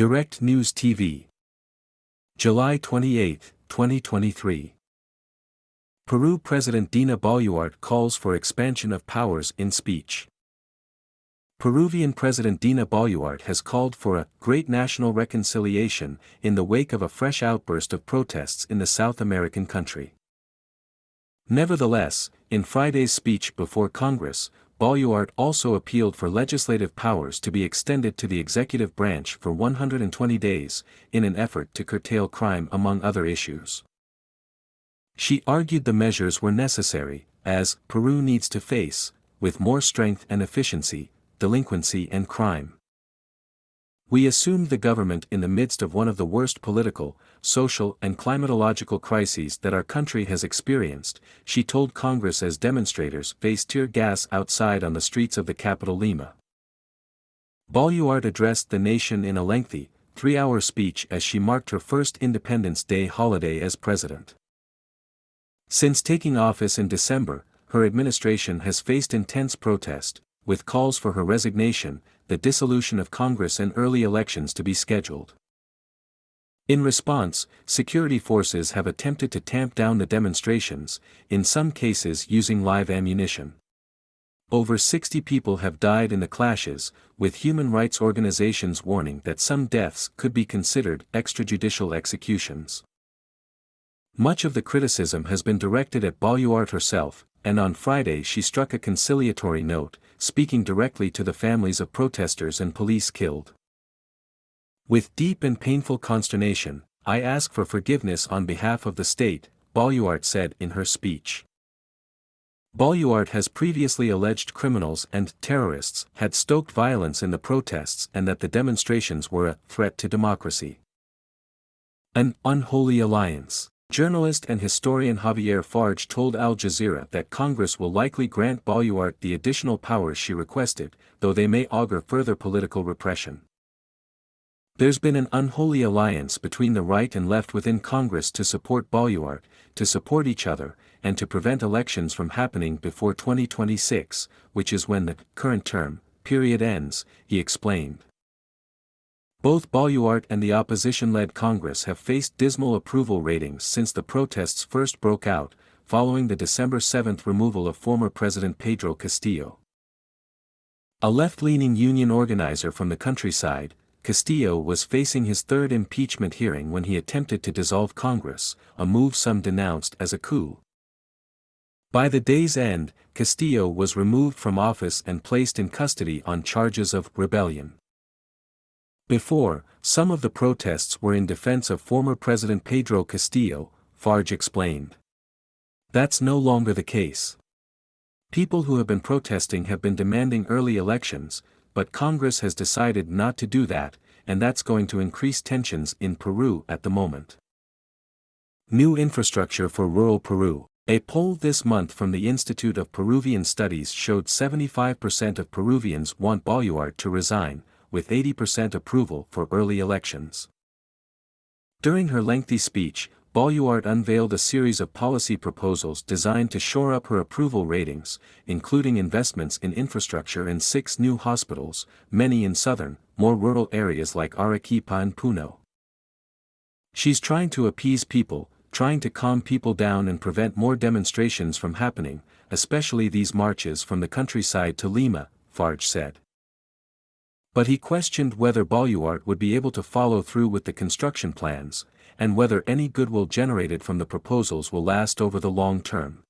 Direct News TV. July 28, 2023. Peru President Dina Boluarte calls for expansion of powers in speech. Peruvian President Dina Boluarte has called for a great national reconciliation in the wake of a fresh outburst of protests in the South American country. Nevertheless, in Friday's speech before Congress, Boluarte also appealed for legislative powers to be extended to the executive branch for 120 days, in an effort to curtail crime among other issues. She argued the measures were necessary, as Peru needs to face, with more strength and efficiency, delinquency and crime. We assumed the government in the midst of one of the worst political, social and climatological crises that our country has experienced, she told Congress as demonstrators faced tear gas outside on the streets of the capital Lima. Boluarte addressed the nation in a lengthy, 3-hour speech as she marked her first Independence Day holiday as president. Since taking office in December, her administration has faced intense protest, with calls for her resignation, the dissolution of Congress and early elections to be scheduled. In response, security forces have attempted to tamp down the demonstrations, in some cases using live ammunition. Over 60 people have died in the clashes, with human rights organizations warning that some deaths could be considered extrajudicial executions. Much of the criticism has been directed at Boluarte herself, and on Friday she struck a conciliatory note, speaking directly to the families of protesters and police killed. With deep and painful consternation, I ask for forgiveness on behalf of the state, Boluarte said in her speech. Boluarte has previously alleged criminals and terrorists had stoked violence in the protests and that the demonstrations were a threat to democracy. An unholy alliance. Journalist and historian Javier Farge told Al Jazeera that Congress will likely grant Boluarte the additional powers she requested, though they may augur further political repression. There's been an unholy alliance between the right and left within Congress to support Boluarte, to support each other, and to prevent elections from happening before 2026, which is when the current term period ends, he explained. Both Boluarte and the opposition-led Congress have faced dismal approval ratings since the protests first broke out, following the December 7 removal of former President Pedro Castillo. A left-leaning union organizer from the countryside, Castillo was facing his third impeachment hearing when he attempted to dissolve Congress, a move some denounced as a coup. By the day's end, Castillo was removed from office and placed in custody on charges of rebellion. Before, some of the protests were in defense of former President Pedro Castillo, Farge explained. That's no longer the case. People who have been protesting have been demanding early elections, but Congress has decided not to do that, and that's going to increase tensions in Peru at the moment. New infrastructure for rural Peru. A poll this month from the Institute of Peruvian Studies showed 75% of Peruvians want Boluarte to resign, with 80% approval for early elections. During her lengthy speech, Boluarte unveiled a series of policy proposals designed to shore up her approval ratings, including investments in infrastructure and 6 new hospitals, many in southern, more rural areas like Arequipa and Puno. She's trying to appease people, trying to calm people down and prevent more demonstrations from happening, especially these marches from the countryside to Lima, Farge said. But he questioned whether Boluarte would be able to follow through with the construction plans, and whether any goodwill generated from the proposals will last over the long term.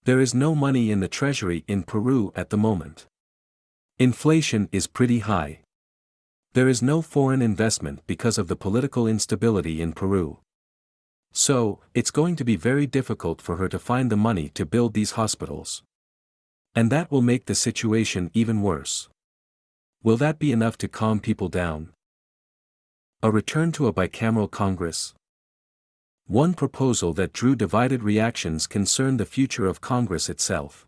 There is no money in the treasury in Peru at the moment. Inflation is pretty high. There is no foreign investment because of the political instability in Peru. So, it's going to be very difficult for her to find the money to build these hospitals. And that will make the situation even worse. Will that be enough to calm people down? A return to a bicameral Congress? One proposal that drew divided reactions concerned the future of Congress itself.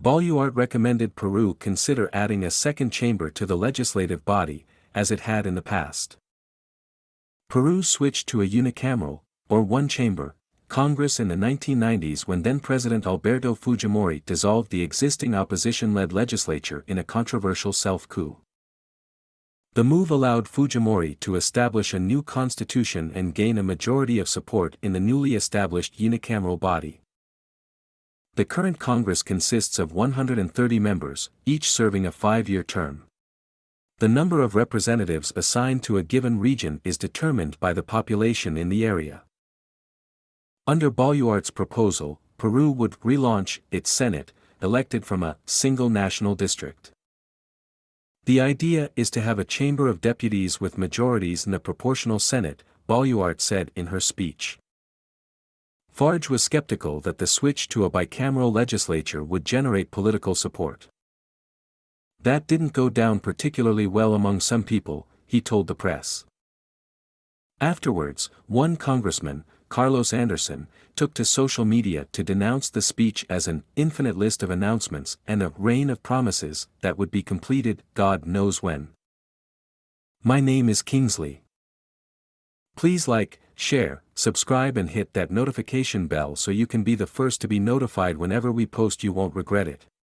Boluarte recommended Peru consider adding a second chamber to the legislative body, as it had in the past. Peru switched to a unicameral, or one-chamber, Congress in the 1990s when then-President Alberto Fujimori dissolved the existing opposition-led legislature in a controversial self-coup. The move allowed Fujimori to establish a new constitution and gain a majority of support in the newly established unicameral body. The current Congress consists of 130 members, each serving a 5-year term. The number of representatives assigned to a given region is determined by the population in the area. Under Boluarte's proposal, Peru would relaunch its Senate, elected from a single national district. The idea is to have a chamber of deputies with majorities in a proportional Senate, Boluarte said in her speech. Farge was skeptical that the switch to a bicameral legislature would generate political support. That didn't go down particularly well among some people, he told the press. Afterwards, one congressman, Carlos Anderson, took to social media to denounce the speech as an infinite list of announcements and a rain of promises that would be completed God knows when. My name is Kingsley. Please like, share, subscribe and hit that notification bell so you can be the first to be notified whenever we post. You won't regret it.